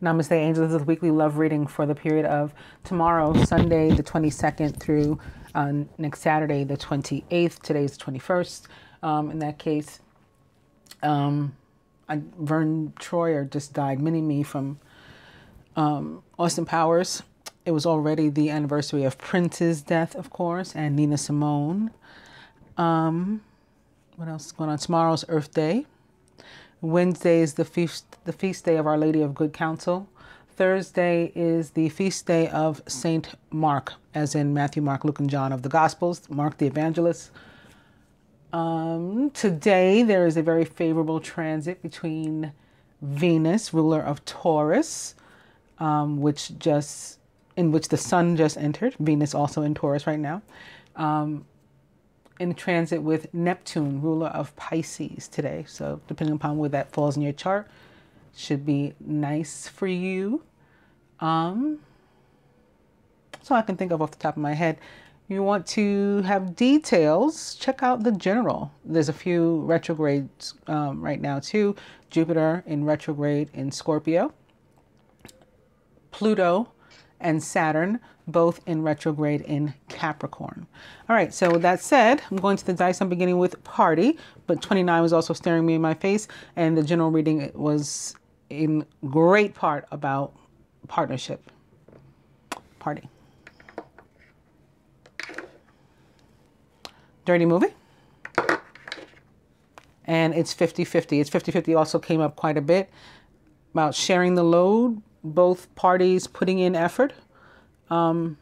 Namaste, angels. This is a weekly love reading for the period of tomorrow, Sunday, the 22nd, through next Saturday, the 28th. Today's the 21st. In that case, Vern Troyer just died, mini-me from Austin Powers. It was already the anniversary of Prince's death, of course, and Nina Simone. What else is going on? Tomorrow's Earth Day. Wednesday is the feast day of Our Lady of Good Counsel. Thursday is the feast day of Saint Mark, as in Matthew, Mark, Luke, and John of the Gospels, Mark the Evangelist. Today there is a very favorable transit between Venus, ruler of Taurus, in which the sun just entered. Venus also in Taurus right now. In transit with Neptune, ruler of Pisces today. So depending upon where that falls in your chart, should be nice for you. So I can think of off the top of my head. You want to have details, check out the general. There's a few retrogrades right now too. Jupiter in retrograde in Scorpio. Pluto and Saturn both in retrograde in Capricorn. All right, so with that said, I'm going to the dice. I'm beginning with party, but 29 was also staring me in my face, and the general reading was in great part about partnership. Party. Dirty movie. And it's 50-50. It's 50-50 also came up quite a bit about sharing the load, both parties putting in effort. Not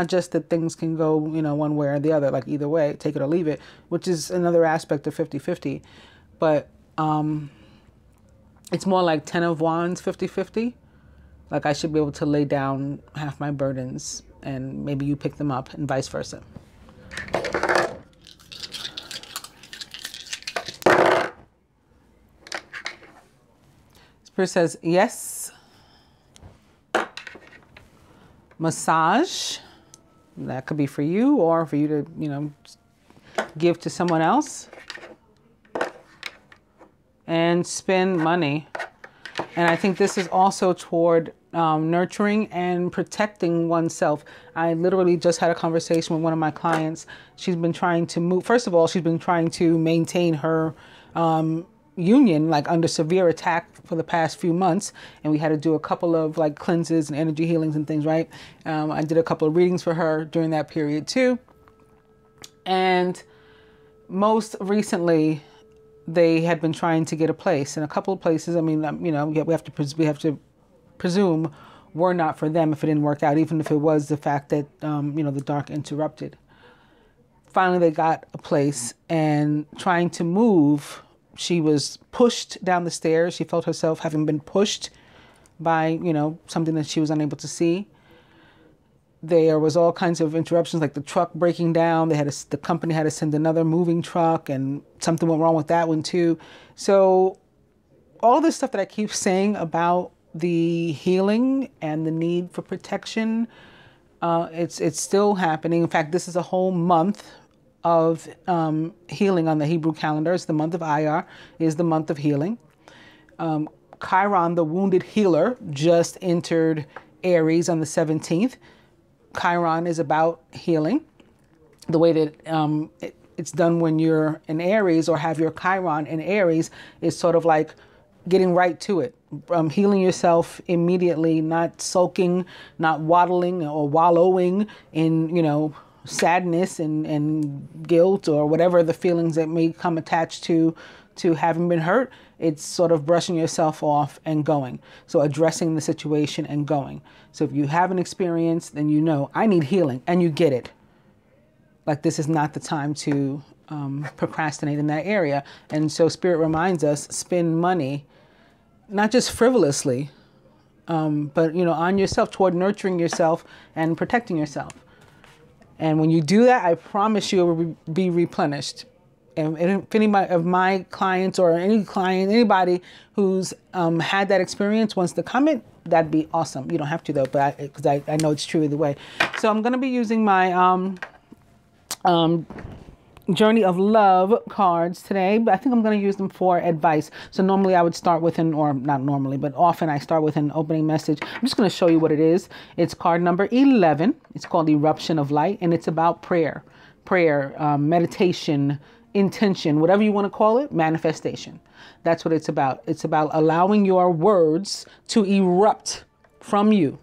just that things can go, one way or the other, like either way, take it or leave it, which is another aspect of 50-50. But it's more like 10 of Wands, 50-50. Like I should be able to lay down half my burdens and maybe you pick them up and vice versa. Spirit says, yes. Massage. That could be for you or for you to, give to someone else. And spend money. And I think this is also toward nurturing and protecting oneself. I literally just had a conversation with one of my clients. She's been trying to move. First of all, she's been trying to maintain her union, like under severe attack for the past few months, and we had to do a couple of like cleanses and energy healings and things, right? I did a couple of readings for her during that period too, and most recently they had been trying to get a place, and a couple of places, I mean, we have to presume were not for them if it didn't work out, even if it was the fact that the dark interrupted. Finally they got a place, and trying to move, she was pushed down the stairs. She felt herself having been pushed by, something that she was unable to see. There was all kinds of interruptions, like the truck breaking down. The company had to send another moving truck, and something went wrong with that one too. So all this stuff that I keep saying about the healing and the need for protection, it's still happening. In fact, this is a whole month of healing on the Hebrew calendar. It's the month of Iyar, is the month of healing. Chiron, the wounded healer, just entered Aries on the 17th. Chiron is about healing. The way that it's done when you're in Aries or have your Chiron in Aries is sort of like getting right to it. Healing yourself immediately, not sulking, not waddling or wallowing in, sadness and guilt or whatever the feelings that may come attached to having been hurt. It's sort of brushing yourself off and going. So addressing the situation and going. So if you have an experience, then I need healing, and you get it. Like this is not the time to procrastinate in that area. And so Spirit reminds us, spend money, not just frivolously, but on yourself, toward nurturing yourself and protecting yourself. And when you do that, I promise you it will be replenished. And if anybody of my clients or anybody who's had that experience wants to comment, that'd be awesome. You don't have to though, but because I know it's true either way. So I'm going to be using my Journey of Love cards today, but I think I'm going to use them for advice. So normally I would start with or not normally, but often I start with an opening message. I'm just going to show you what it is. It's card number 11. It's called Eruption of Light, and it's about prayer, meditation, intention, whatever you want to call it, manifestation. That's what it's about. It's about allowing your words to erupt from you.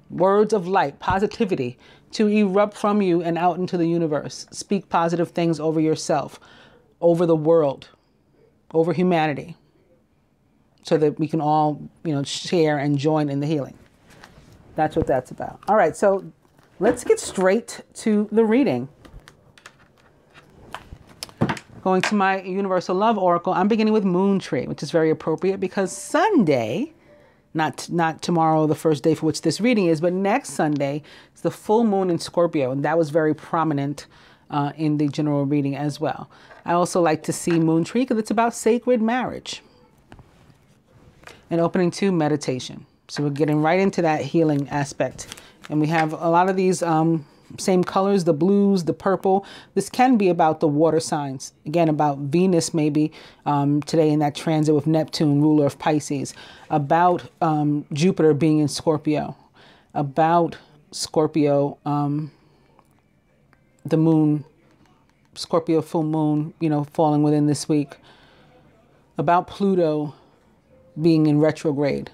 Words of light, positivity, to erupt from you and out into the universe. Speak positive things over yourself, over the world, over humanity, so that we can all, share and join in the healing. That's what that's about. All right, so let's get straight to the reading. Going to my Universal Love Oracle, I'm beginning with Moon Tree, which is very appropriate because Sunday, not tomorrow, the first day for which this reading is, but next Sunday is the full moon in Scorpio, and that was very prominent in the general reading as well. I also like to see Moon Tree because it's about sacred marriage. And opening to meditation. So we're getting right into that healing aspect. And we have a lot of these same colors, the blues, the purple. This can be about the water signs. Again, about Venus maybe today in that transit with Neptune, ruler of Pisces. About Jupiter being in Scorpio. About Scorpio, the moon, Scorpio full moon, falling within this week. About Pluto being in retrograde.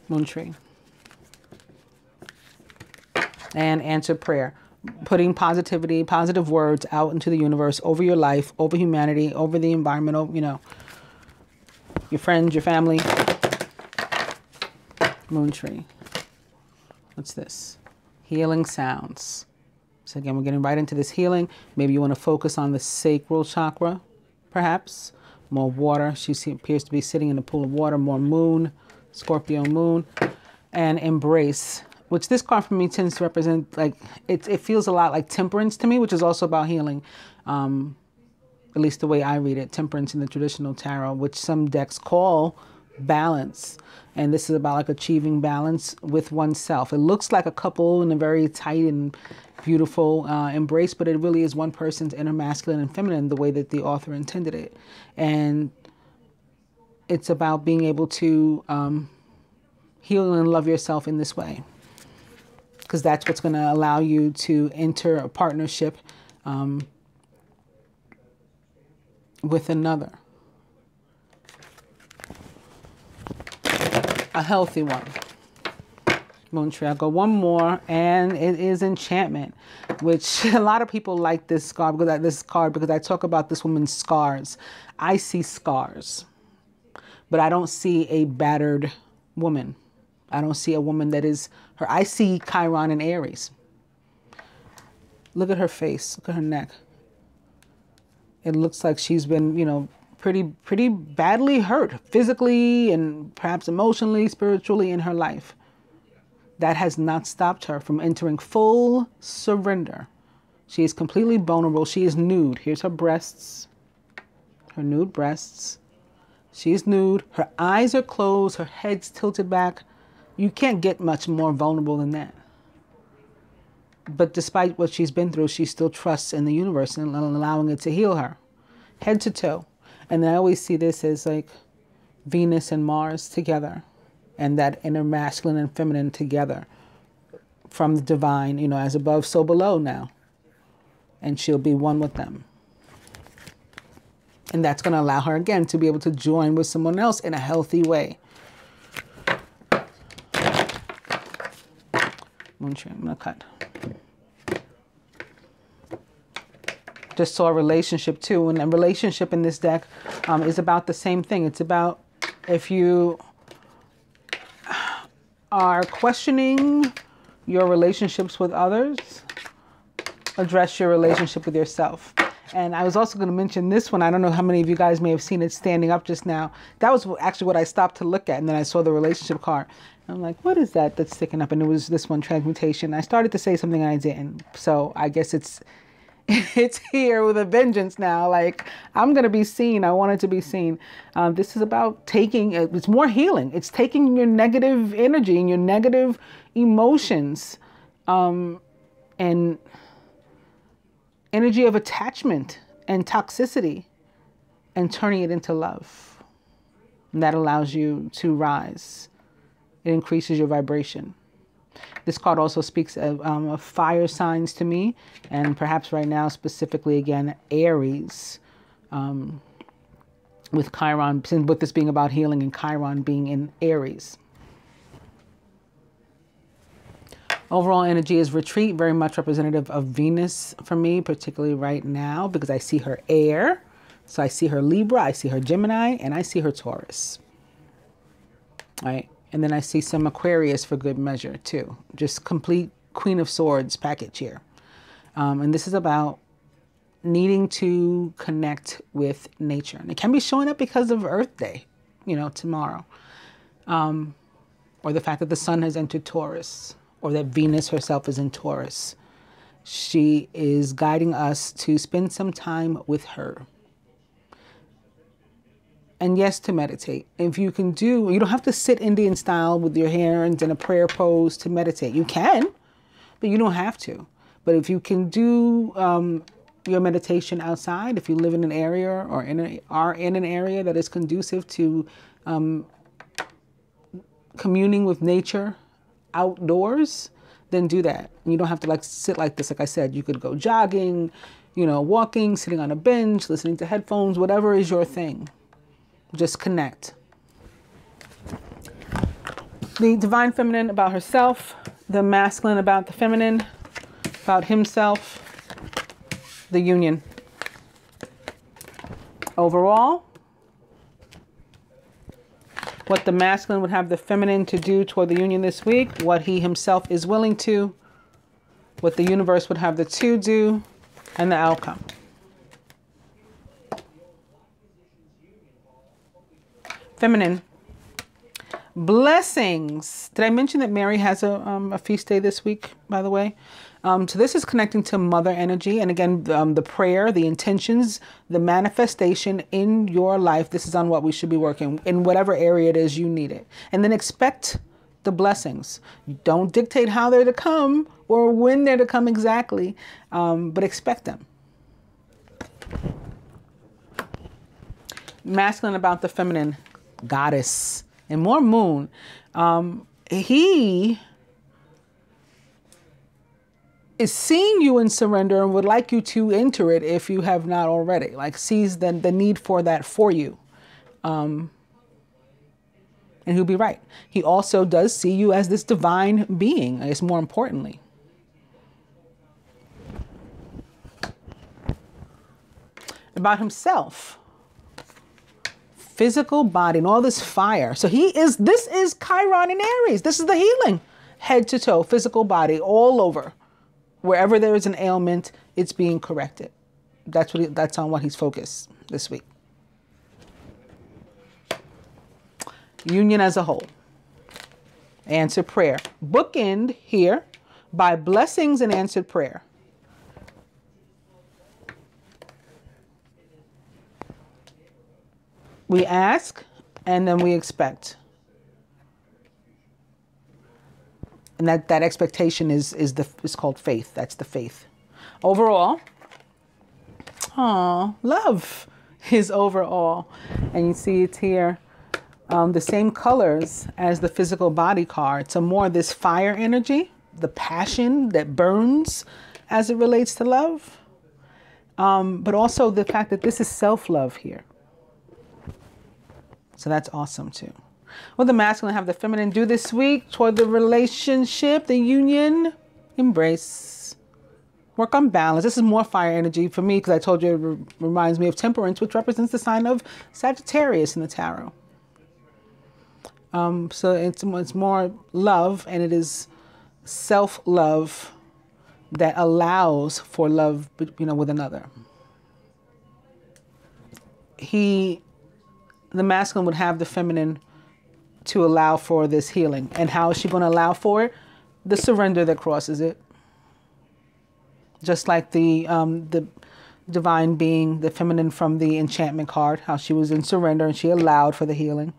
Moon Tree. And answer prayer. Putting positivity, positive words out into the universe, over your life, over humanity, over the environment, your friends, your family. Moon Tree. What's this? Healing sounds. So again, we're getting right into this healing. Maybe you want to focus on the sacral chakra, perhaps. More water. She appears to be sitting in a pool of water. More moon. Scorpio moon. And embrace, which this card for me tends to represent, like, it feels a lot like temperance to me, which is also about healing. At least the way I read it, temperance in the traditional tarot, which some decks call balance. And this is about like achieving balance with oneself. It looks like a couple in a very tight and beautiful embrace, but it really is one person's inner masculine and feminine, the way that the author intended it. And it's about being able to heal and love yourself in this way, because that's what's going to allow you to enter a partnership with another. A healthy one. Moon Tree. I'll go one more, and it is enchantment, which a lot of people like this card because I talk about this woman's scars. I see scars, but I don't see a battered woman. I don't see a woman that is her. I see Chiron and Aries. Look at her face. Look at her neck. It looks like she's been, pretty badly hurt physically and perhaps emotionally, spiritually in her life. That has not stopped her from entering full surrender. She is completely vulnerable. She is nude. Here's her breasts, her nude breasts. She is nude. Her eyes are closed. Her head's tilted back. You can't get much more vulnerable than that. But despite what she's been through, she still trusts in the universe and allowing it to heal her, head to toe. And I always see this as like Venus and Mars together, and that inner masculine and feminine together from the divine, as above, so below now. And she'll be one with them. And that's going to allow her, again, to be able to join with someone else in a healthy way. Moon Tree, I'm going to cut. Just saw a relationship too, and a relationship in this deck is about the same thing. It's about if you are questioning your relationships with others, address your relationship with yourself. And I was also going to mention this one. I don't know how many of you guys may have seen it standing up just now. That was actually what I stopped to look at, and then I saw the relationship card. And I'm like, what is that that's sticking up? And it was this one, transmutation. I started to say something and I didn't. So I guess it's It's here with a vengeance now. Like, I'm going to be seen. I want it to be seen. This is about taking, it's more healing. It's taking your negative energy and your negative emotions and energy of attachment and toxicity and turning it into love. And that allows you to rise. It increases your vibration. This card also speaks of fire signs to me, and perhaps right now specifically again Aries, with Chiron, with this being about healing and Chiron being in Aries. Overall energy is retreat, very much representative of Venus for me, particularly right now, because I see her air. So I see her Libra, I see her Gemini, and I see her Taurus. All right. And then I see some Aquarius for good measure too. Just complete Queen of Swords package here. And this is about needing to connect with nature. And it can be showing up because of Earth Day, you know, tomorrow. Or the fact that the sun has entered Taurus, or that Venus herself is in Taurus. She is guiding us to spend some time with her. And yes, to meditate. If you can do, you don't have to sit Indian style with your hands in a prayer pose to meditate. You can, but you don't have to. But if you can do your meditation outside, if you live in an area or are in an area that is conducive to communing with nature outdoors, then do that. And you don't have to like sit like this. Like I said, you could go jogging, you know, walking, sitting on a bench, listening to headphones, whatever is your thing. Just connect. The divine feminine about herself, the masculine about the feminine, about himself, the union. Overall, what the masculine would have the feminine to do toward the union this week, what he himself is willing to, what the universe would have the two do, and the outcome. Feminine. Blessings. Did I mention that Mary has a feast day this week, by the way? So this is connecting to mother energy. And again, the prayer, the intentions, the manifestation in your life. This is on what we should be working in whatever area it is you need it. And then expect the blessings. Don't dictate how they're to come or when they're to come exactly, but expect them. Masculine about the feminine. Goddess and more moon. He is seeing you in surrender and would like you to enter it if you have not already. Like sees the need for that for you. And he'll be right. He also does see you as this divine being, I guess more importantly. About himself. Physical body and all this fire. So this is Chiron in Aries. This is the healing. Head to toe, physical body, all over. Wherever there is an ailment, it's being corrected. That's on what he's focused this week. Union as a whole. Answered prayer. Bookend here by blessings and answered prayer. We ask, and then we expect. And that expectation is called faith. That's the faith. Overall, love is overall. And you see it's here, the same colors as the physical body card. So more this fire energy, the passion that burns as it relates to love. But also the fact that this is self-love here. So that's awesome too. What the masculine have the feminine do this week toward the relationship, the union, embrace, work on balance. This is more fire energy for me because I told you it reminds me of temperance, which represents the sign of Sagittarius in the tarot. So it's more love, and it is self-love that allows for love, with another. The masculine would have the feminine to allow for this healing. And how is she going to allow for it? The surrender that crosses it. Just like the divine being, the feminine from the enchantment card, how she was in surrender and she allowed for the healing.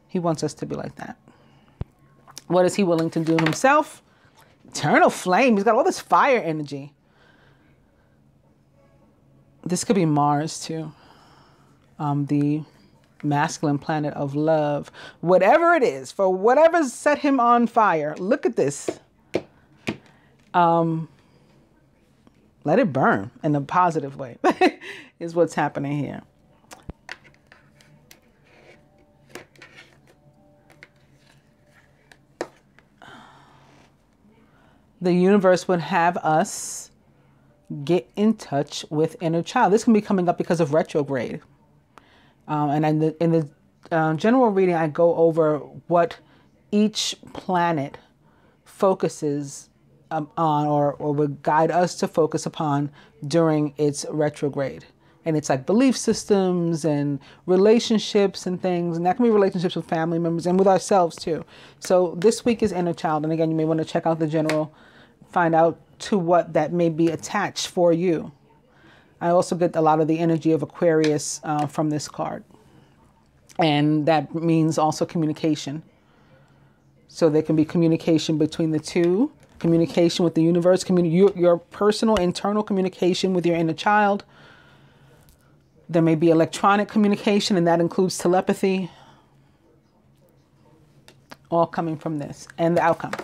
He wants us to be like that. What is he willing to do himself? Eternal flame. He's got all this fire energy. This could be Mars too. The masculine planet of love. Whatever it is, for whatever set him on fire. Look at this. Let it burn in a positive way is what's happening here. The universe would have us get in touch with inner child. This can be coming up because of retrograde. And in the general reading, I go over what each planet focuses on or would guide us to focus upon during its retrograde. And it's like belief systems and relationships and things. And that can be relationships with family members and with ourselves too. So this week is inner child. And again, you may want to check out the general, find out to what that may be attached for you. I also get a lot of the energy of Aquarius from this card. And that means also communication. So there can be communication between the two, communication with the universe, your personal internal communication with your inner child. There may be electronic communication, and that includes telepathy. All coming from this. And the outcome.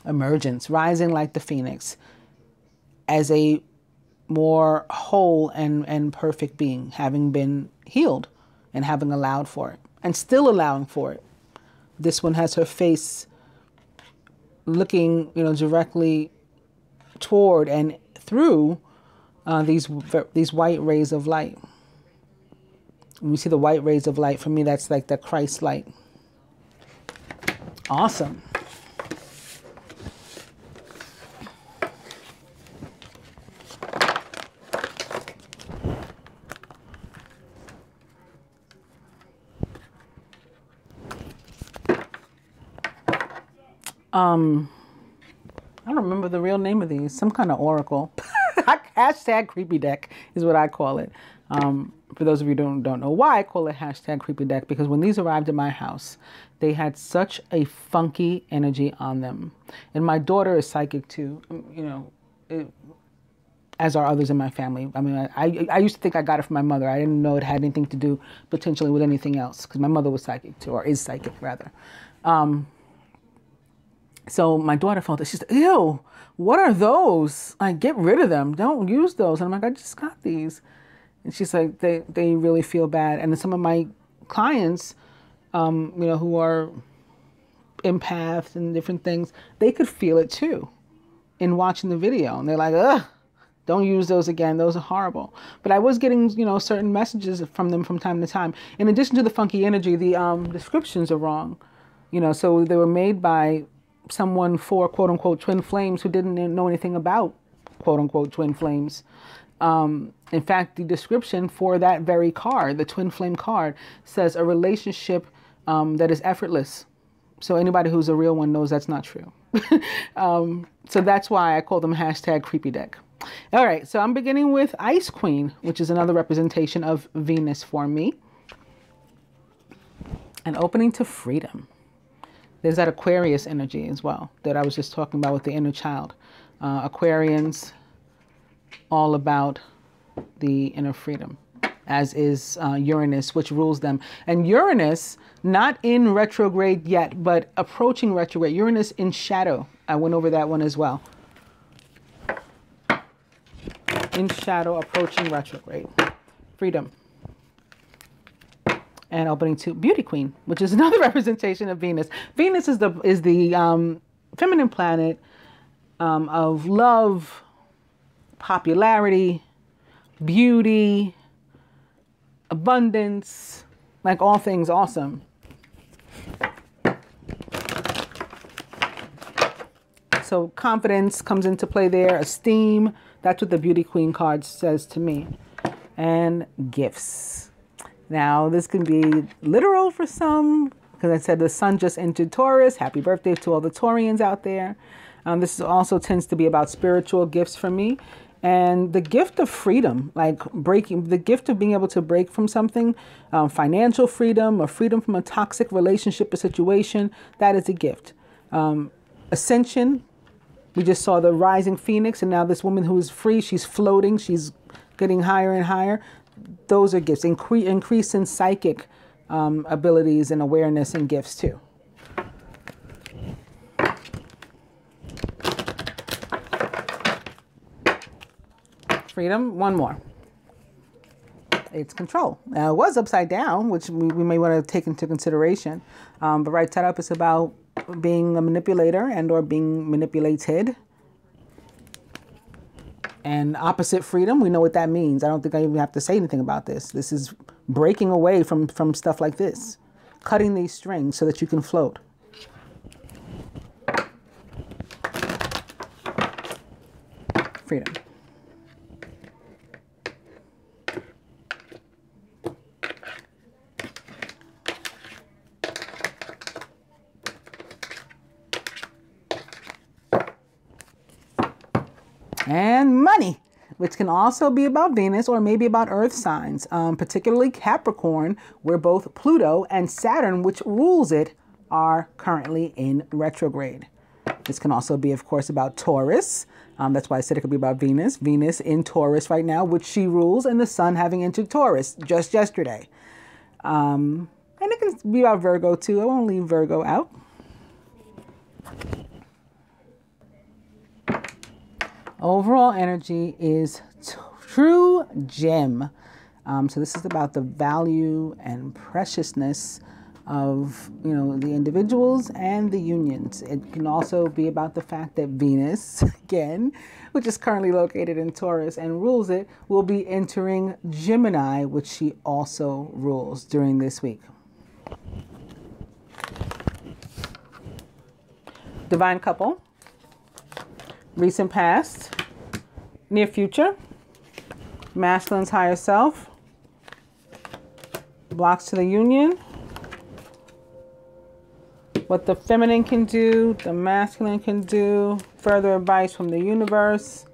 Emergence, rising like the phoenix as a more whole and perfect being, having been healed and having allowed for it and still allowing for it. This one has her face looking, directly toward and through these white rays of light. When you see the white rays of light, for me, that's like the Christ light. Awesome. I don't remember the real name of these. Some kind of oracle. Hashtag creepy deck is what I call it. For those of you who don't know why I call it hashtag creepy deck, because when these arrived at my house, they had such a funky energy on them. And my daughter is psychic too, as are others in my family. I mean, I used to think I got it from my mother. I didn't know it had anything to do potentially with anything else, because my mother was psychic too, or is psychic rather. So my daughter felt it. She said, ew, what are those? Like, get rid of them. Don't use those. And I'm like, I just got these. And she's like, they really feel bad. And then some of my clients, who are empaths and different things, they could feel it too in watching the video. And they're like, ugh, don't use those again. Those are horrible. But I was getting, certain messages from them from time to time. In addition to the funky energy, the descriptions are wrong. So they were made by someone for quote unquote twin flames who didn't know anything about quote unquote twin flames. In fact, the description for that very card, the twin flame card, says a relationship that is effortless. So anybody who's a real one knows that's not true. So that's why I call them hashtag creepy deck. All right, so I'm beginning with Ice Queen, which is another representation of Venus for me. And opening to freedom. There's that Aquarius energy as well that I was just talking about with the inner child. Aquarians, all about the inner freedom, as is Uranus, which rules them. And Uranus, not in retrograde yet, but approaching retrograde. Uranus in shadow. I went over that one as well. In shadow, approaching retrograde. Freedom. And opening to Beauty Queen, which is another representation of Venus. Venus is the feminine planet of love, popularity, beauty, abundance, like all things awesome. So confidence comes into play there, esteem. That's what the Beauty Queen card says to me. And gifts. Now, this can be literal for some, because I said the sun just entered Taurus. Happy birthday to all the Taurians out there. This also tends to be about spiritual gifts for me. And the gift of freedom, like the gift of being able to break from something, financial freedom or freedom from a toxic relationship or situation, that is a gift. Ascension, we just saw the rising phoenix, and now this woman who is free, she's floating, she's getting higher and higher. Those are gifts. Increase in psychic abilities and awareness and gifts too. Freedom, one more. It's control. Now, it was upside down, which we may want to take into consideration. But right side up is about being a manipulator and or being manipulated. And opposite freedom, we know what that means. I don't think I even have to say anything about this. This is breaking away from stuff like this. Cutting these strings so that you can float. Freedom. And money, which can also be about Venus or maybe about earth signs, particularly Capricorn, where both Pluto and Saturn, which rules it, are currently in retrograde. This can also be, of course, about Taurus. That's why I said it could be about Venus. Venus in Taurus right now, which she rules, and the sun having entered Taurus just yesterday. And it can be about Virgo too. I won't leave Virgo out. Overall energy is true gem. So this is about the value and preciousness of, the individuals and the unions. It can also be about the fact that Venus, again, which is currently located in Taurus and rules it, will be entering Gemini, which she also rules during this week. Divine couple. Recent past, near future, masculine's higher self, blocks to the union, what the feminine can do, the masculine can do, further advice from the universe,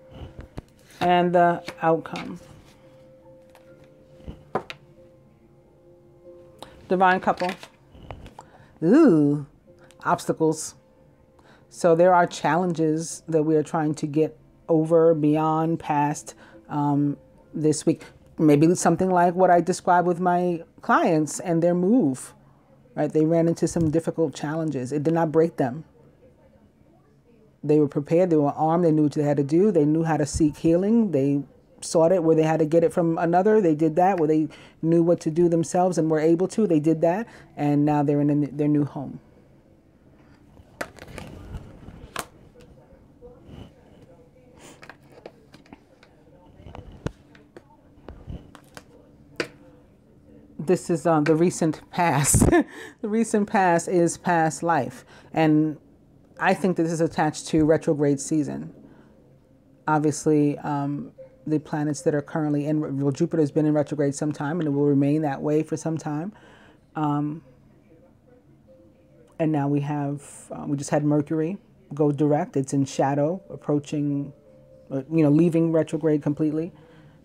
and the outcome. Divine couple. Ooh, obstacles. So there are challenges that we are trying to get over, beyond, past this week. Maybe something like what I described with my clients and their move, right? They ran into some difficult challenges. It did not break them. They were prepared. They were armed. They knew what they had to do. They knew how to seek healing. They sought it where they had to get it from another. They did that. Where they knew what to do themselves and were able to. They did that. And now they're in their new home. This is the recent past. The recent past is past life. And I think that this is attached to retrograde season. Obviously, the planets that are currently in, well, Jupiter's been in retrograde some time, and it will remain that way for some time. And now we just had Mercury go direct. It's in shadow, approaching, leaving retrograde completely,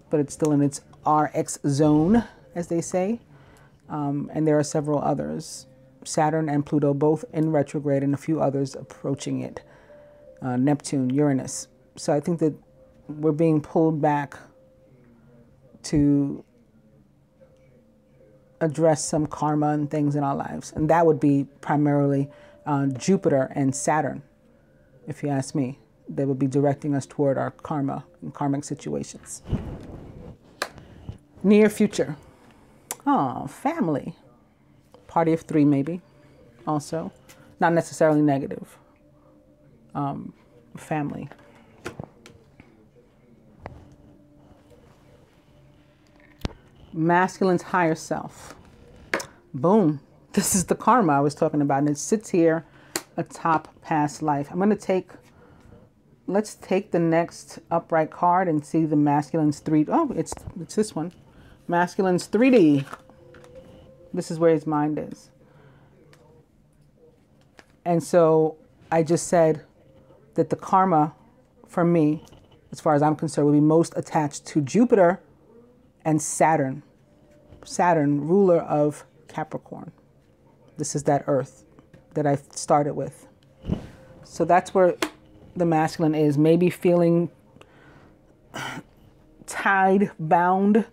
but it's still in its RX zone, as they say. And there are several others, Saturn and Pluto, both in retrograde, and a few others approaching it, Neptune, Uranus. So I think that we're being pulled back to address some karma and things in our lives. And that would be primarily Jupiter and Saturn, if you ask me. They would be directing us toward our karma and karmic situations. Near future. Oh, family. Party of three, maybe. Also, not necessarily negative. Family. Masculine's higher self. Boom. This is the karma I was talking about, and it sits here atop past life. Let's take the next upright card and see the masculine's 3D. Oh, it's this one. Masculine's 3D. This is where his mind is. And so I just said, that the karma for me, as far as I'm concerned, will be most attached to Jupiter and Saturn. Saturn, ruler of Capricorn. This is that earth that I started with. So that's where the masculine is. Maybe feeling tied, bound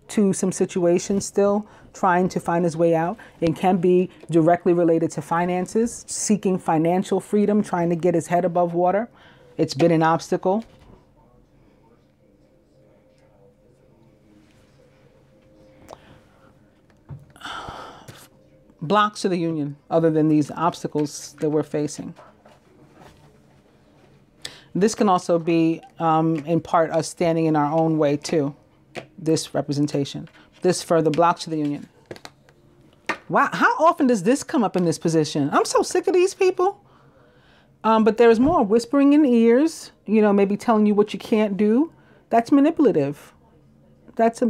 to some situation still, trying to find his way out. It can be directly related to finances, seeking financial freedom, trying to get his head above water. It's been an obstacle. Blocks to the union, other than these obstacles that we're facing. This can also be, in part, us standing in our own way, too. This representation. This further blocks to the union. Wow, how often does this come up in this position? I'm so sick of these people. But there's more whispering in ears, you know, maybe telling you what you can't do. That's manipulative. That's a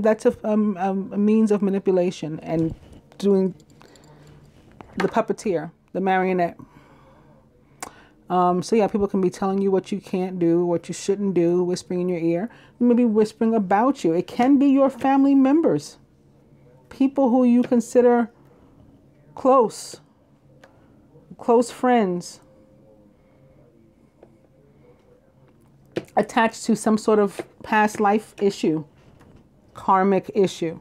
means of manipulation and doing the puppeteer, the marionette. So yeah, people can be telling you what you can't do, what you shouldn't do, whispering in your ear, maybe whispering about you. It can be your family members, people who you consider close friends, attached to some sort of past life issue, karmic issue.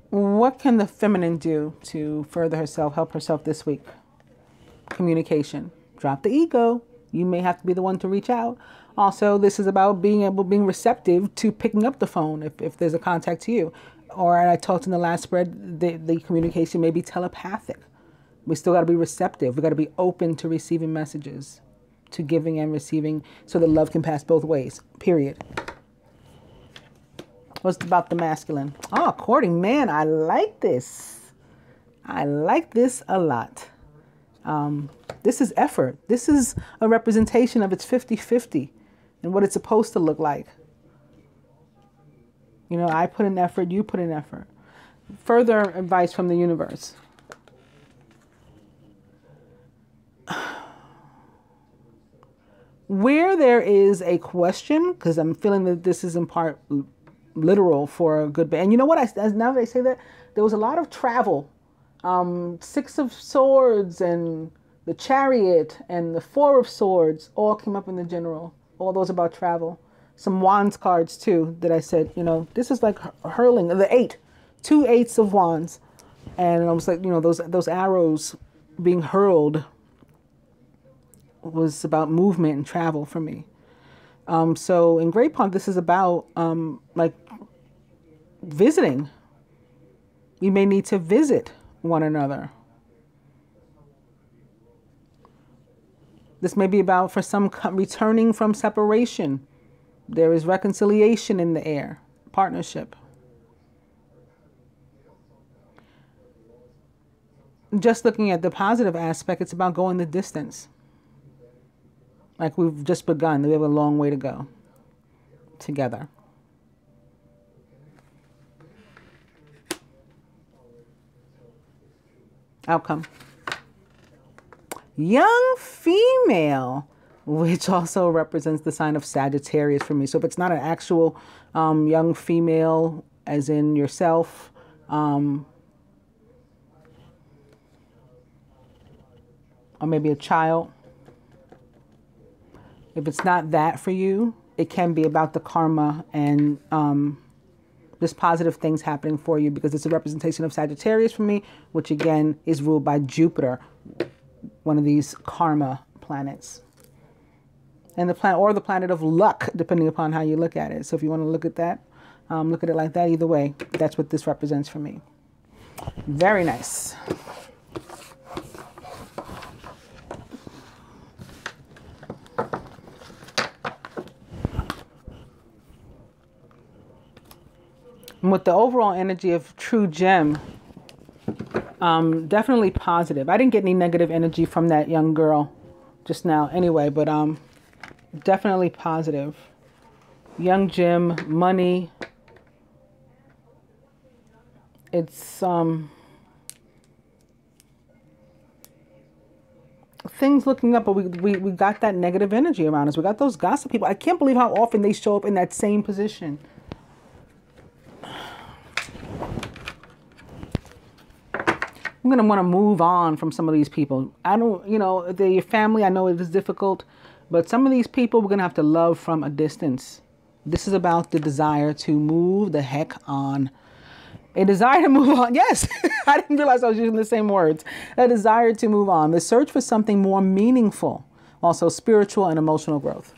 What can the feminine do to further herself, help herself this week? Communication. Drop the ego. You may have to be the one to reach out. Also, this is about being receptive to picking up the phone if there's a contact to you. Or I talked in the last spread, the communication may be telepathic. We still got to be receptive. We got to be open to receiving messages, to giving and receiving, so that love can pass both ways, period. What's about the masculine? Oh, courting. Man, I like this. I like this a lot. This is effort. This is a representation of its 50-50 and what it's supposed to look like. You know, I put in effort, you put in effort. Further advice from the universe. Where there is a question, because I'm feeling that this is in part literal for a good bit. And you know what? Now that I say that, there was a lot of travel. Six of Swords and the Chariot and the Four of Swords all came up in the general. All those about travel. Some Wands cards too that I said, you know, this is like hurling. The 8. 2 8s of Wands. And I was like, you know, those arrows being hurled was about movement and travel for me. So in great part, this is about like visiting. You may need to visit one another. This may be about, for some, returning from separation. There is reconciliation in the air, partnership. Just looking at the positive aspect, it's about going the distance. Like we've just begun. We have a long way to go together. Outcome. Young female, which also represents the sign of Sagittarius for me. So if it's not an actual young female, as in yourself, or maybe a child, if it's not that for you, it can be about the karma and just positive things happening for you, because it's a representation of Sagittarius for me, which again is ruled by Jupiter, one of these karma planets. And the planet, or the planet of luck, depending upon how you look at it. So if you want to look at that, look at it like that, either way, that's what this represents for me. Very nice. And with the overall energy of True Gem, definitely positive. I didn't get any negative energy from that young girl just now anyway, but definitely positive. Young Gem, money. It's things looking up, but we got that negative energy around us. We got those gossip people. I can't believe how often they show up in that same position. I'm going to want to move on from some of these people. I don't, you know, if they're your family, I know it is difficult, but some of these people we're going to have to love from a distance. This is about the desire to move the heck on. A desire to move on. Yes, I didn't realize I was using the same words. A desire to move on. The search for something more meaningful. Also spiritual and emotional growth.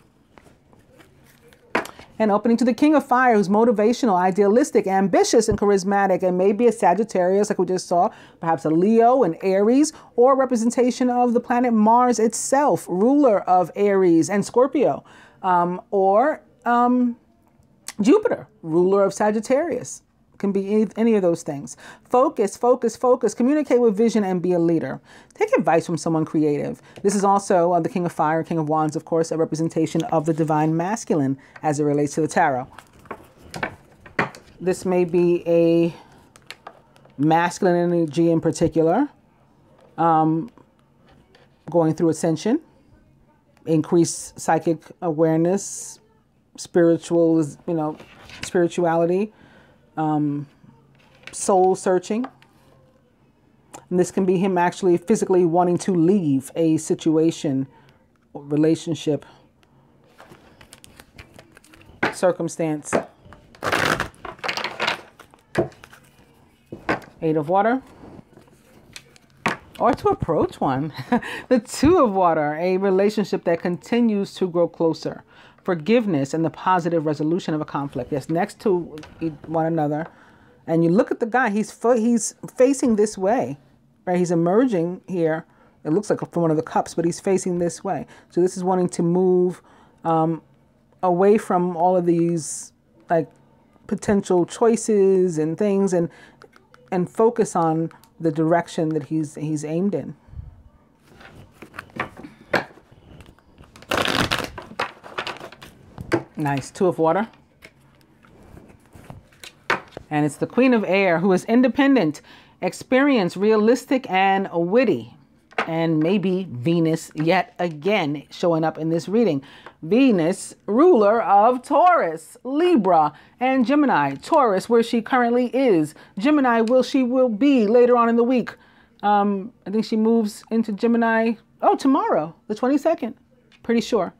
And opening to the King of Fire, who's motivational, idealistic, ambitious, and charismatic, and maybe a Sagittarius, like we just saw, perhaps a Leo, an Aries, or a representation of the planet Mars itself, ruler of Aries and Scorpio, or Jupiter, ruler of Sagittarius. Can be any of those things. Focus, focus, focus. Communicate with vision and be a leader. Take advice from someone creative. This is also the King of Fire, King of Wands, of course, a representation of the divine masculine as it relates to the tarot. This may be a masculine energy in particular, going through ascension, increased psychic awareness, spiritual, you know, spirituality. Soul searching. And this can be him actually physically wanting to leave a situation, relationship, circumstance. Eight of Water. Or to approach one. The Two of Water, a relationship that continues to grow closer. Forgiveness and the positive resolution of a conflict. Yes, next to one another. And you look at the guy, he's facing this way, right? He's emerging here. It looks like from one of the cups, but he's facing this way. So this is wanting to move away from all of these like potential choices and things, and focus on the direction that he's aimed in. Nice. Two of Water. And it's the Queen of Air, who is independent, experienced, realistic, and witty. And maybe Venus yet again showing up in this reading. Venus, ruler of Taurus, Libra, and Gemini. Taurus, where she currently is. Gemini, she will be later on in the week. I think she moves into Gemini, tomorrow, the 22nd. Pretty sure.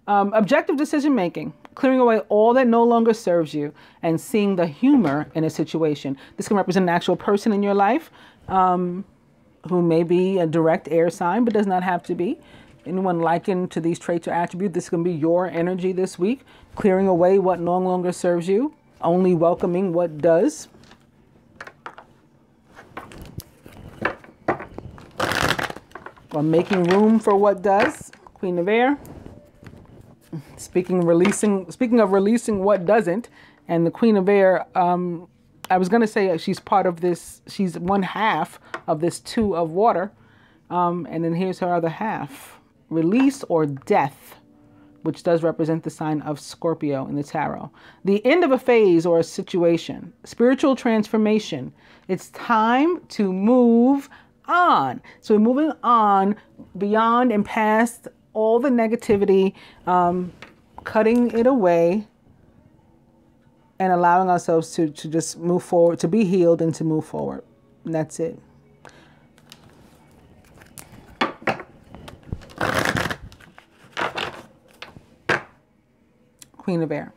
Objective decision making, clearing away all that no longer serves you, and seeing the humor in a situation. This can represent an actual person in your life who may be a direct air sign, but does not have to be. Anyone likened to these traits or attributes, this can be your energy this week, clearing away what no longer serves you, only welcoming what does. Or making room for what does. Queen of Air. Speaking of releasing what doesn't, and the Queen of Air, I was going to say she's part of this, she's one half of this Two of Water, and then here's her other half, release or death, which does represent the sign of Scorpio in the tarot. The end of a phase or a situation, spiritual transformation. It's time to move on. So we're moving on beyond and past all the negativity, cutting it away, and allowing ourselves to just move forward, to be healed and to move forward. And that's it. Queen of Air.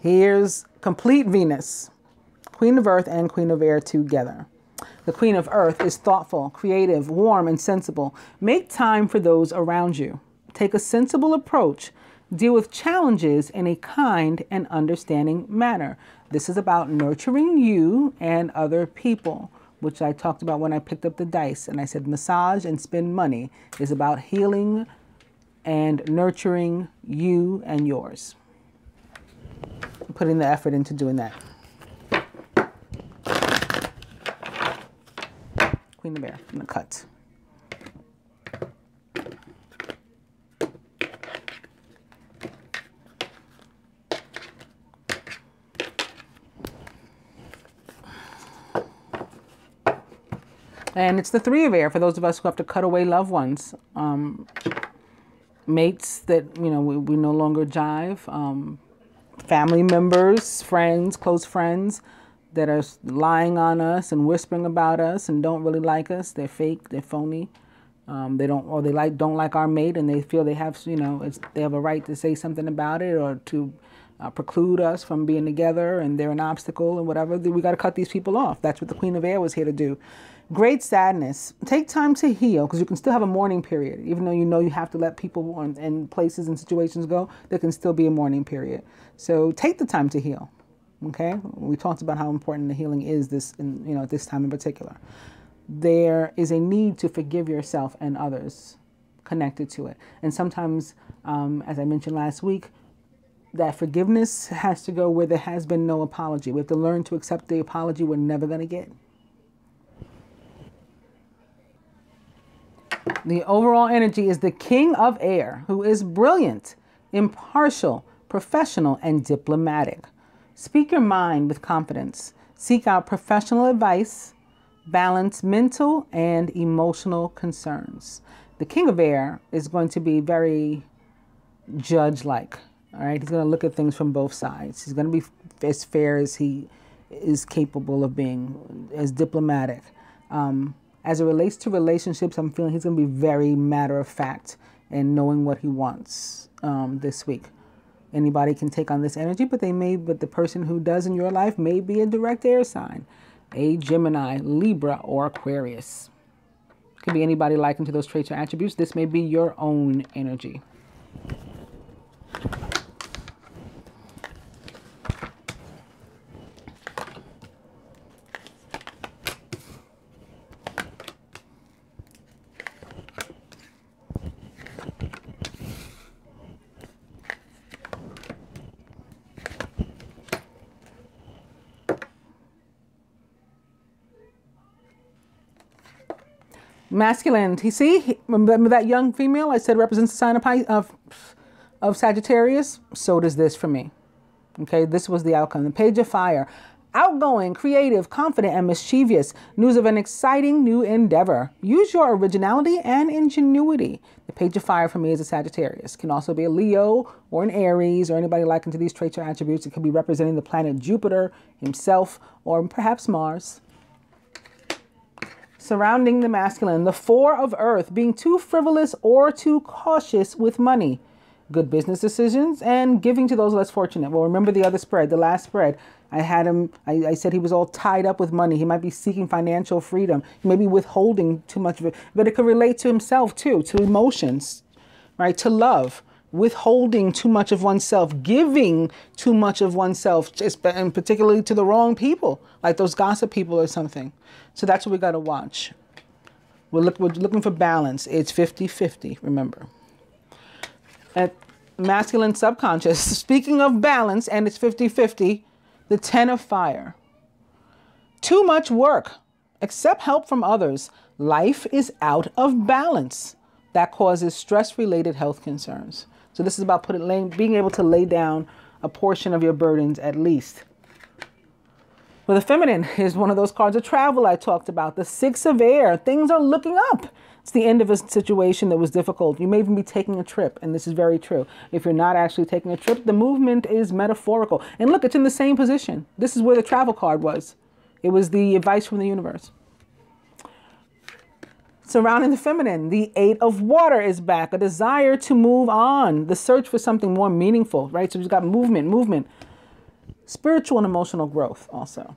Here's complete Venus. Queen of Earth and Queen of Air together. The Queen of Earth is thoughtful, creative, warm, and sensible. Make time for those around you. Take a sensible approach. Deal with challenges in a kind and understanding manner. This is about nurturing you and other people, which I talked about when I picked up the dice. And I said massage and spend money is about healing and nurturing you and yours. Putting the effort into doing that. Queen of Air in the cut. And it's the three of air for those of us who have to cut away loved ones. Mates that, you know, we no longer jive. Family members, friends, close friends that are lying on us and whispering about us and don't really like us. They're fake, they're phony. They don't like our mate, and they feel they have, you know, they have a right to say something about it or to preclude us from being together, and they're an obstacle and whatever. We got to cut these people off. That's what the Queen of Air was here to do. Great sadness. Take time to heal, because you can still have a mourning period. Even though you have to let people and places and situations go, there can still be a mourning period. So take the time to heal. Okay? We talked about how important the healing is at this time in particular. There is a need to forgive yourself and others connected to it. And sometimes, as I mentioned last week, that forgiveness has to go where there has been no apology. We have to learn to accept the apology we're never going to get. The overall energy is the King of Air, who is brilliant, impartial, professional, and diplomatic. Speak your mind with confidence. Seek out professional advice. Balance mental and emotional concerns. The King of Air is going to be very judge-like. All right, he's going to look at things from both sides. He's going to be as fair as he is capable of being, as diplomatic. As it relates to relationships, I'm feeling he's going to be very matter-of-fact and knowing what he wants this week. Anybody can take on this energy, but the person who does in your life may be a direct air sign, a Gemini, Libra, or Aquarius. Could be anybody likened to those traits or attributes. This may be your own energy. Masculine. Remember that young female I said represents the sign of Sagittarius? So does this for me. Okay, this was the outcome. The Page of Fire. Outgoing, creative, confident, and mischievous. News of an exciting new endeavor. Use your originality and ingenuity. The Page of Fire for me is a Sagittarius. Can also be a Leo or an Aries or anybody likened to these traits or attributes. It could be representing the planet Jupiter himself or perhaps Mars. Surrounding the masculine, the Four of Earth, being too frivolous or too cautious with money. Good business decisions and giving to those less fortunate. Well, remember the other spread, the last spread. I said he was all tied up with money. He might be seeking financial freedom. He may be withholding too much of it. But it could relate to himself too, to emotions, right? To love. Withholding too much of oneself, giving too much of oneself, and particularly to the wrong people, like those gossip people or something. So that's what we got to watch. We're looking for balance. It's 50-50, remember. At masculine subconscious, speaking of balance, and it's 50-50, the 10 of Fire. Too much work. Accept help from others. Life is out of balance. That causes stress-related health concerns. So this is about being able to lay down a portion of your burdens at least. Well, the feminine is one of those cards of travel I talked about. The Six of Air. Things are looking up. It's the end of a situation that was difficult. You may even be taking a trip, and this is very true. If you're not actually taking a trip, the movement is metaphorical. And look, it's in the same position. This is where the travel card was. It was the advice from the universe. Surrounding the feminine, the Eight of Water is back. A desire to move on. The search for something more meaningful, right? So you've got movement. Spiritual and emotional growth also.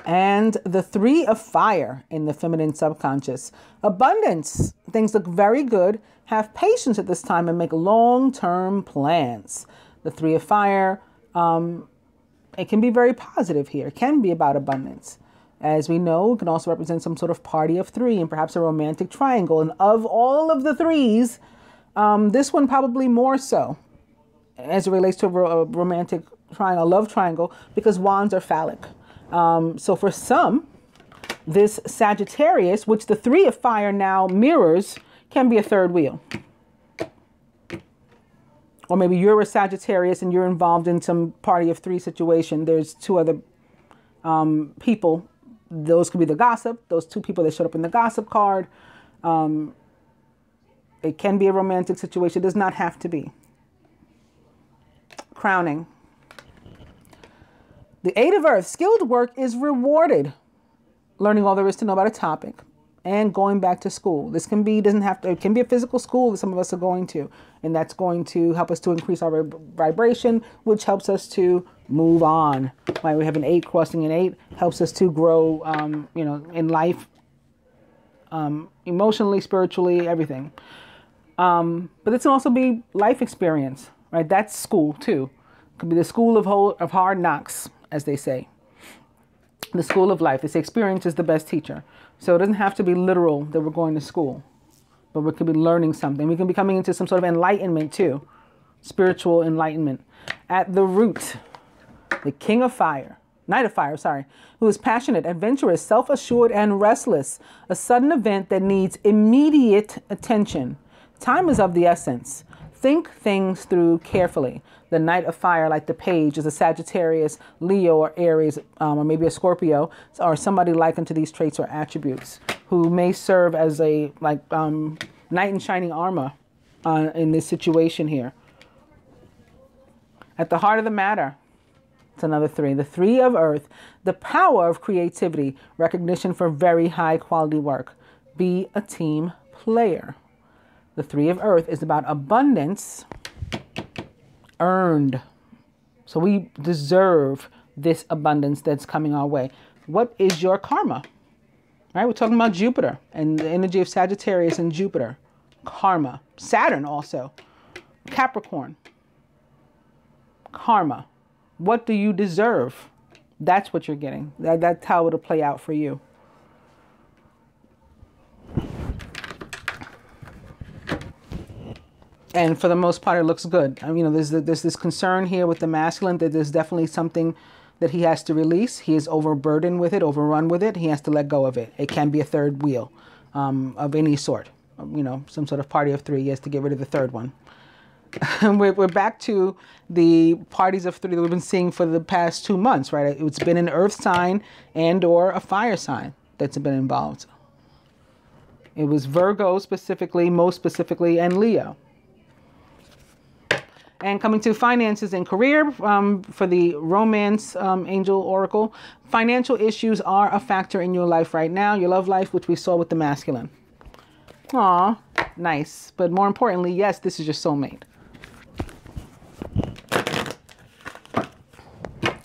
And the Three of Fire in the feminine subconscious. Abundance. Things look very good. Have patience at this time and make long-term plans. The Three of Fire, it can be very positive here. It can be about abundance. As we know, it can also represent some sort of party of three and perhaps a romantic triangle. And of all of the threes, this one probably more so as it relates to a romantic triangle, a love triangle, because wands are phallic. So for some, this Sagittarius, which the Three of Fire now mirrors, can be a third wheel. Or maybe you're a Sagittarius and you're involved in some party of three situation. There's two other people those could be the gossip, those two people that showed up in the gossip card. It can be a romantic situation. It does not have to be. Crowning. The Eight of Earth. Skilled work is rewarded. Learning all there is to know about a topic and going back to school. This can be, doesn't have to, it can be a physical school that some of us are going to, and that's going to help us to increase our vibration, which helps us to move on. Right? We have an 8 crossing an 8, helps us to grow, in life, emotionally, spiritually, everything. But this can also be life experience, right? That's school too. It could be the school of hard knocks, as they say. The school of life. They say experience is the best teacher. So it doesn't have to be literal that we're going to school, but we could be learning something. We can be coming into some sort of enlightenment too. Spiritual enlightenment. At the root, the King of Fire. Knight of Fire, sorry, who is passionate, adventurous, self-assured, and restless. A sudden event that needs immediate attention. Time is of the essence. Think things through carefully. The Knight of Fire, like the Page, is a Sagittarius, Leo, or Aries, or maybe a Scorpio, or somebody likened to these traits or attributes, who may serve as a knight in shining armor in this situation here. At the heart of the matter, it's another 3. The 3 of Earth, the power of creativity, recognition for very high quality work. Be a team player. The 3 of Earth is about abundance earned. So we deserve this abundance that's coming our way. What is your karma? Right? We're talking about Jupiter and the energy of Sagittarius and Jupiter. Karma. Saturn also. Capricorn. Karma. What do you deserve? That's what you're getting. That's how it'll play out for you. And for the most part, it looks good. There's this concern here with the masculine that there's definitely something that he has to release. He is overburdened with it, overrun with it. He has to let go of it. It can be a third wheel of any sort. Some sort of party of 3. He has to get rid of the third one. We're back to the parties of 3 that we've been seeing for the past 2 months, right? It's been an earth sign and or a fire sign that's been involved. It was Virgo specifically, most specifically, and Leo. And coming to finances and career, for the romance angel oracle, financial issues are a factor in your life right now, your love life, which we saw with the masculine. Aw, nice. But more importantly, yes, this is your soulmate.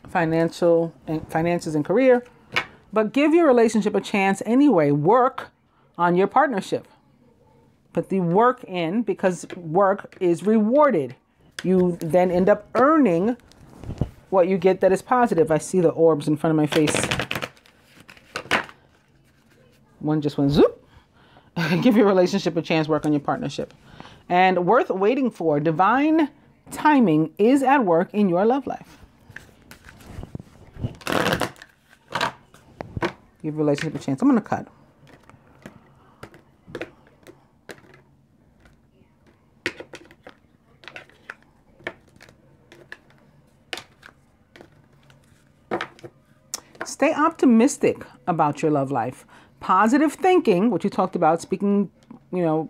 Finances and career. But give your relationship a chance anyway. Work on your partnership. Put the work in, because work is rewarded. You then end up earning what you get that is positive. I see the orbs in front of my face. One just went zoop. Give your relationship a chance, work on your partnership. And worth waiting for. Divine timing is at work in your love life. Give your relationship a chance. I'm going to cut. Stay optimistic about your love life. Positive thinking, which you talked about, speaking,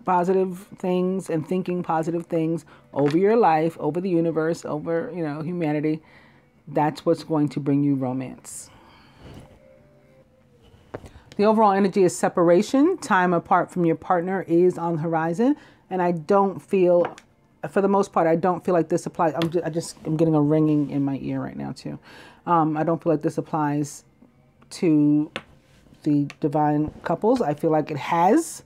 positive things and thinking positive things over your life, over the universe, over, humanity. That's what's going to bring you romance. The overall energy is separation. Time apart from your partner is on the horizon. And I don't feel, for the most part, I don't feel like this applies. I'm getting a ringing in my ear right now too. I don't feel like this applies to the divine couples. I feel like it has,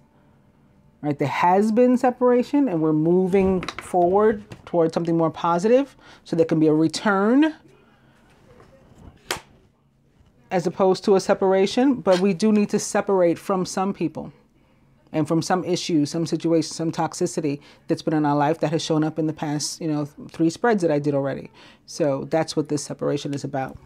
right? There has been separation and we're moving forward towards something more positive. So there can be a return as opposed to a separation, but we do need to separate from some people and from some issues, some situations, some toxicity that's been in our life that has shown up in the past, 3 spreads that I did already. So that's what this separation is about.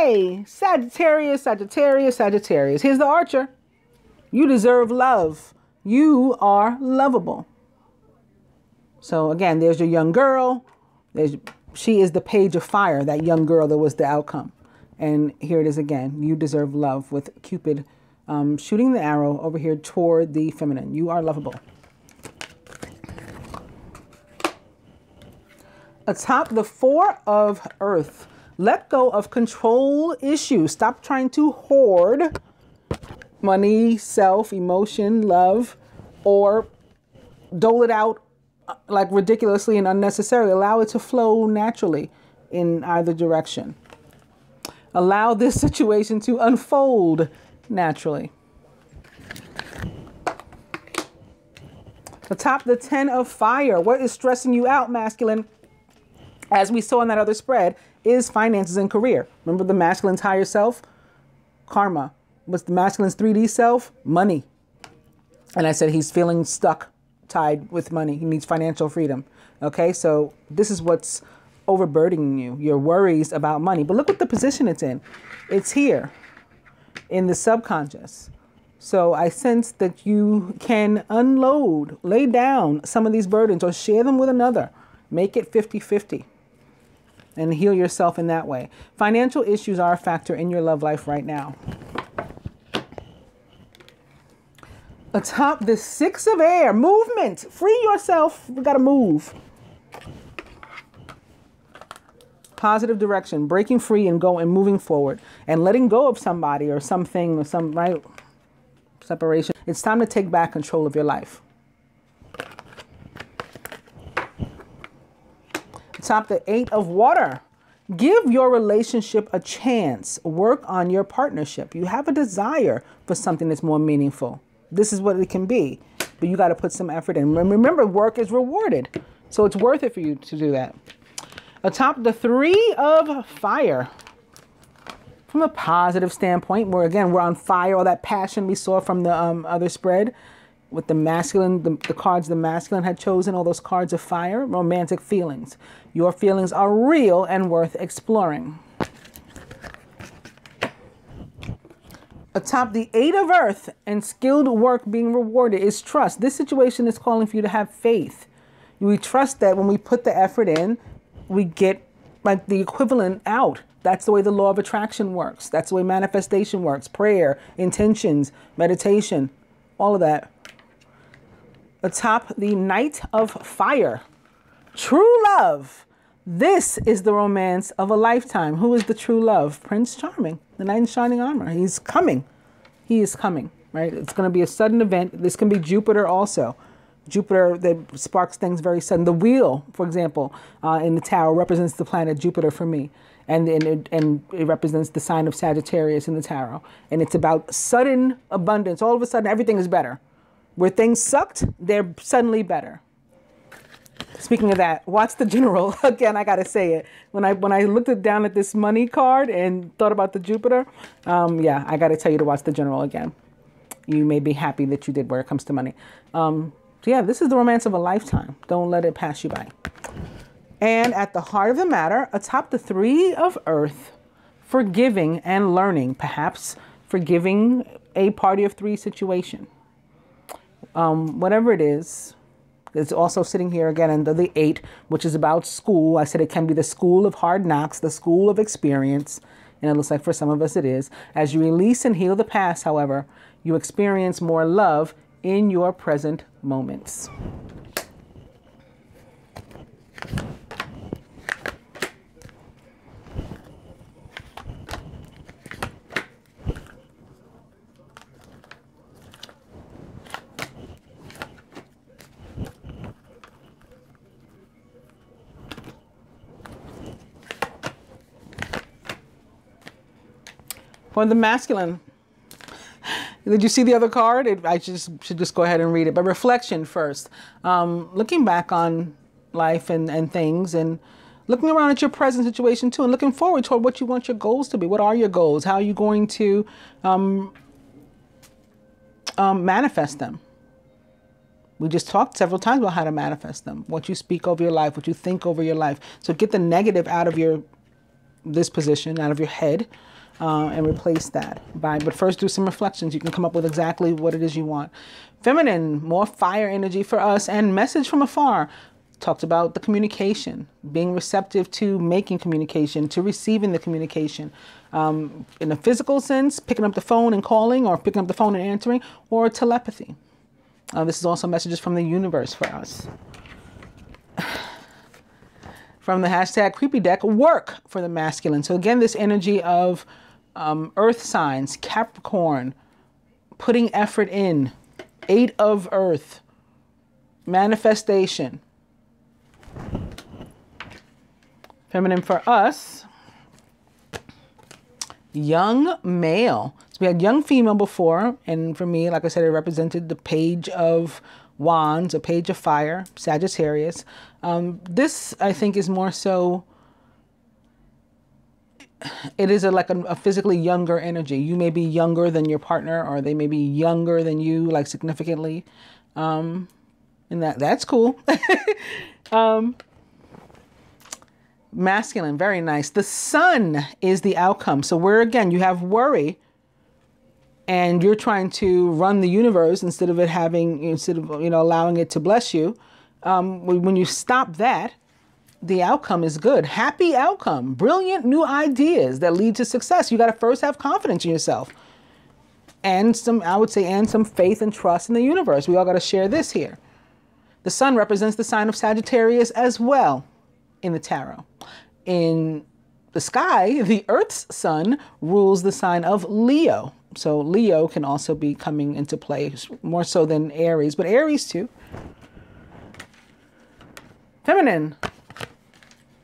Hey, Sagittarius, Sagittarius, Sagittarius. Here's the Archer. You deserve love. You are lovable. So again, there's your young girl. She is the page of fire, that young girl that was the outcome. And here it is again. You deserve love, with Cupid shooting the arrow over here toward the feminine. You are lovable. Atop the Four of Earth. Let go of control issues. Stop trying to hoard money, self, emotion, love, or dole it out like ridiculously and unnecessarily. Allow it to flow naturally in either direction. Allow this situation to unfold naturally. Atop the Ten of Fire. What is stressing you out, masculine? As we saw in that other spread, is finances and career. Remember the masculine's higher self? Karma. What's the masculine's 3D self? Money. And I said he's feeling stuck, tied with money. He needs financial freedom. Okay, so this is what's overburdening you. Your worries about money. But look what the position it's in. It's here in the subconscious. So I sense that you can unload, lay down some of these burdens or share them with another. Make it 50-50. And heal yourself in that way. Financial issues are a factor in your love life right now. Atop the Six of Air, movement. Free yourself. We got to move. Positive direction, breaking free and moving forward and letting go of somebody or something or some right separation. It's time to take back control of your life. Atop the Eight of Water. Give your relationship a chance. Work on your partnership. You have a desire for something that's more meaningful. This is what it can be, but you got to put some effort in. Remember, work is rewarded, so it's worth it for you to do that. Atop the Three of Fire. From a positive standpoint, where again, we're on fire, all that passion we saw from the other spread with the masculine, the cards the masculine had chosen, all those cards of fire, romantic feelings. Your feelings are real and worth exploring. Atop the Eight of Earth and skilled work being rewarded is trust. This situation is calling for you to have faith. We trust that when we put the effort in, we get like the equivalent out. That's the way the law of attraction works. That's the way manifestation works. Prayer, intentions, meditation, all of that. Atop the Knight of Fire. True love. This is the romance of a lifetime. Who is the true love? Prince Charming, the knight in shining armor. He's coming. He is coming, right? It's going to be a sudden event. This can be Jupiter also. Jupiter that sparks things very sudden. The wheel, for example, in the tarot represents the planet Jupiter for me. And it represents the sign of Sagittarius in the tarot. And it's about sudden abundance. All of a sudden, everything is better. Where things sucked, they're suddenly better. Speaking of that, watch the general. Again, I got to say it. When I looked down at this money card and thought about the Jupiter, yeah, I got to tell you to watch the general again. You may be happy that you did where it comes to money. So yeah, this is the romance of a lifetime. Don't let it pass you by. And at the heart of the matter, atop the Three of Earth, forgiving and learning, perhaps forgiving a party of three situation. Whatever it is, it's also sitting here again under the 8, which is about school. I said it can be the school of hard knocks, the school of experience. And it looks like for some of us it is. As you release and heal the past, however, you experience more love in your present moments. For the masculine, did you see the other card? I should just go ahead and read it. But reflection first. Looking back on life and things and looking around at your present situation too and looking forward toward what you want your goals to be. What are your goals? How are you going to manifest them? We just talked several times about how to manifest them. What you speak over your life, what you think over your life. So get the negative out of this position, out of your head. and replace that. But first do some reflections. You can come up with exactly what it is you want. Feminine, more fire energy for us, and message from afar. Talked about the communication, being receptive to making communication, to receiving the communication. In a physical sense, picking up the phone and calling, or picking up the phone and answering, or telepathy. This is also messages from the universe for us. From the hashtag creepy deck, work for the masculine. So again, this energy of earth signs, Capricorn, putting effort in, 8 of earth, manifestation. Feminine for us, young male. So we had young female before, and for me, like I said, it represented the page of wands, a page of fire, Sagittarius. This, I think, is more so, it is like a physically younger energy. You may be younger than your partner, or they may be younger than you, like significantly. And that's cool. Masculine, very nice. The sun is the outcome. So where, again, you have worry, and you're trying to run the universe instead of allowing it to bless you. When you stop that, the outcome is good. Happy outcome. Brilliant new ideas that lead to success. You got to first have confidence in yourself. And some faith and trust in the universe. We all got to share this here. The sun represents the sign of Sagittarius as well in the tarot. In the sky, the Earth's sun rules the sign of Leo. So Leo can also be coming into play, more so than Aries, but Aries too. Feminine,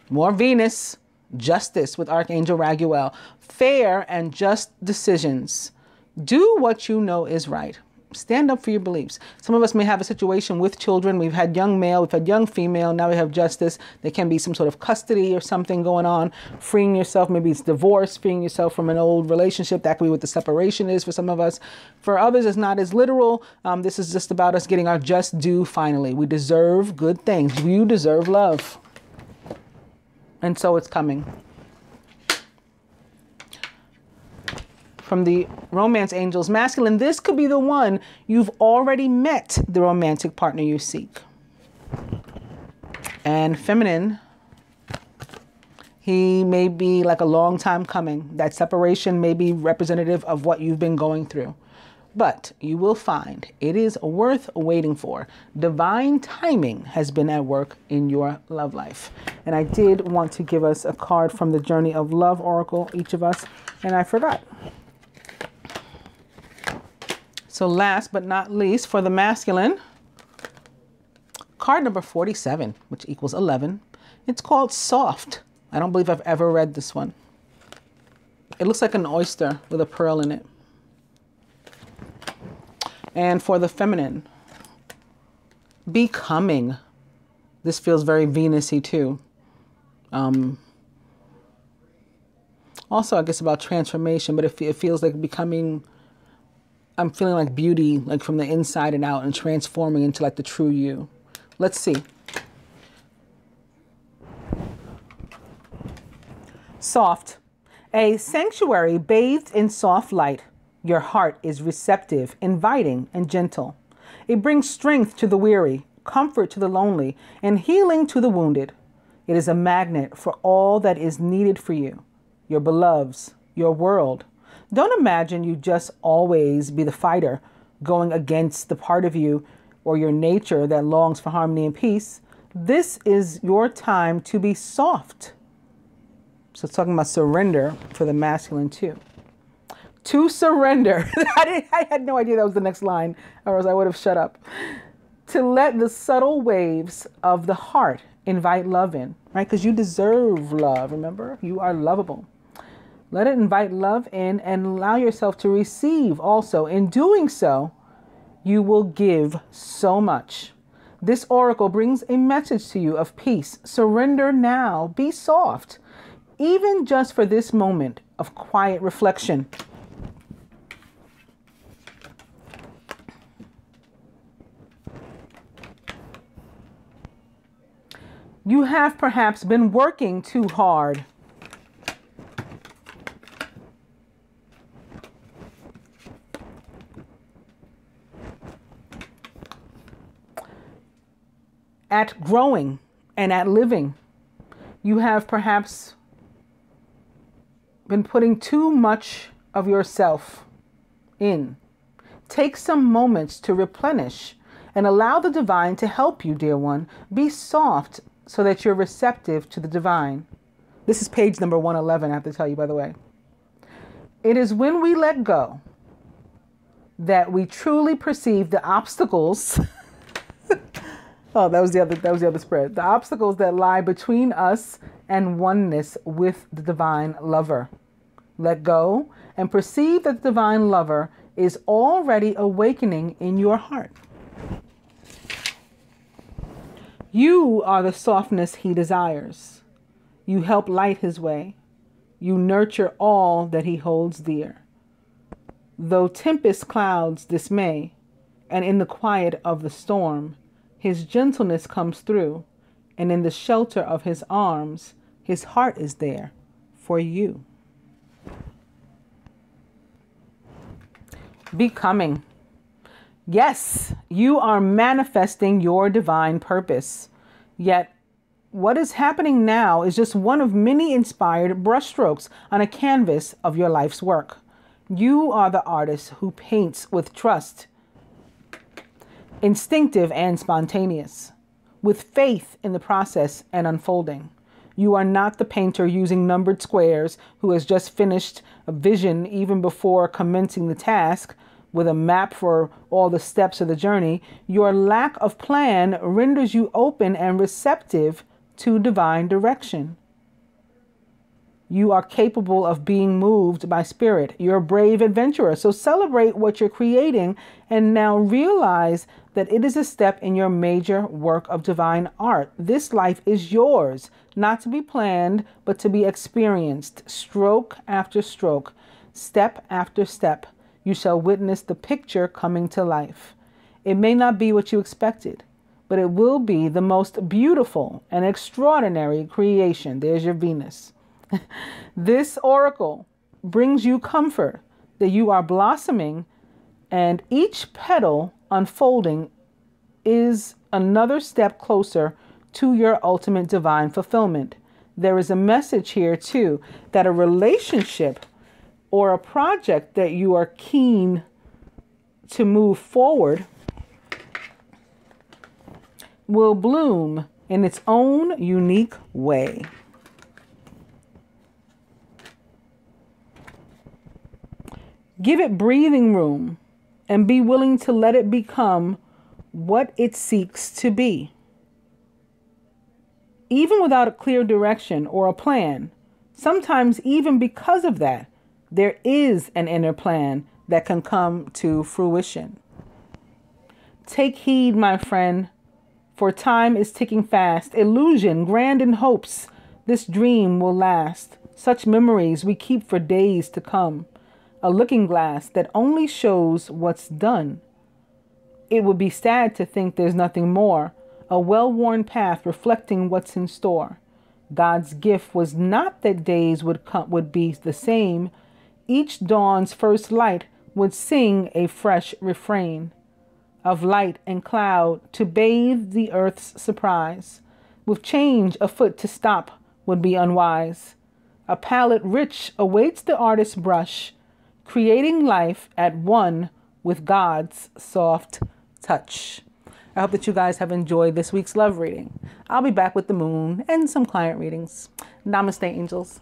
more Venus, justice with Archangel Raguel. Fair and just decisions. Do what you know is right. Stand up for your beliefs. Some of us may have a situation with children. We've had young male, we've had young female, now we have justice. There can be some sort of custody or something going on. Freeing yourself, maybe it's divorce, freeing yourself from an old relationship. That could be what the separation is for some of us. For others, it's not as literal. This is just about us getting our just due finally. We deserve good things. You deserve love. And so it's coming. From the romance angels, masculine, this could be the one you've already met, the romantic partner you seek. And feminine, he may be like a long time coming. That separation may be representative of what you've been going through. But you will find it is worth waiting for. Divine timing has been at work in your love life. And I did want to give us a card from the Journey of Love Oracle, each of us, and I forgot. So last but not least, for the masculine, card number 47, which equals 11. It's called Soft. I don't believe I've ever read this one. It looks like an oyster with a pearl in it. And for the feminine, Becoming. This feels very Venus-y too. Also, I guess about transformation, but it feels like becoming... I'm feeling like beauty, like from the inside and out, and transforming into like the true you. Let's see. Soft. A sanctuary bathed in soft light. Your heart is receptive, inviting, and gentle. It brings strength to the weary, comfort to the lonely, and healing to the wounded. It is a magnet for all that is needed for you, your beloveds, your world. Don't imagine you just always be the fighter, going against the part of you or your nature that longs for harmony and peace. This is your time to be soft. So it's talking about surrender for the masculine too. To surrender. I had no idea that was the next line, or else I would have shut up. To let the subtle waves of the heart invite love in, right? Because you deserve love, remember? You are lovable. Let it invite love in and allow yourself to receive also. In doing so, you will give so much. This oracle brings a message to you of peace. Surrender now. Be soft. Even just for this moment of quiet reflection. You have perhaps been working too hard. at growing and at living. You have perhaps been putting too much of yourself in. Take some moments to replenish and allow the divine to help you, dear one. Be soft so that you're receptive to the divine. This is page number 111, I have to tell you, by the way. It is when we let go that we truly perceive the obstacles. Oh, that was the other spread. The obstacles that lie between us and oneness with the divine lover. Let go and perceive that the divine lover is already awakening in your heart. You are the softness he desires. You help light his way. You nurture all that he holds dear. Though tempest clouds dismay, and in the quiet of the storm, his gentleness comes through, and in the shelter of his arms, his heart is there for you. Becoming. Yes, you are manifesting your divine purpose. Yet, what is happening now is just one of many inspired brushstrokes on a canvas of your life's work. You are the artist who paints with trust, instinctive and spontaneous, with faith in the process and unfolding. You are not the painter using numbered squares who has just finished a vision even before commencing the task with a map for all the steps of the journey. Your lack of plan renders you open and receptive to divine direction. You are capable of being moved by spirit. You're a brave adventurer. So celebrate what you're creating and now realize that it is a step in your major work of divine art. This life is yours, not to be planned, but to be experienced, stroke after stroke, step after step. You shall witness the picture coming to life. It may not be what you expected, but it will be the most beautiful and extraordinary creation. There's your Venus. This oracle brings you comfort that you are blossoming, and each petal unfolding is another step closer to your ultimate divine fulfillment. There is a message here too, that a relationship or a project that you are keen to move forward will bloom in its own unique way. Give it breathing room and be willing to let it become what it seeks to be. Even without a clear direction or a plan, sometimes even because of that, there is an inner plan that can come to fruition. Take heed, my friend, for time is ticking fast. Illusion, grand in hopes, this dream will last. Such memories we keep for days to come. A looking glass that only shows what's done. It would be sad to think there's nothing more. A well-worn path reflecting what's in store. God's gift was not that days would be the same. Each dawn's first light would sing a fresh refrain of light and cloud to bathe the earth's surprise. With change afoot to stop would be unwise. A palette rich awaits the artist's brush, creating life at one with God's soft touch. I hope that you guys have enjoyed this week's love reading. I'll be back with the moon and some client readings. Namaste, angels.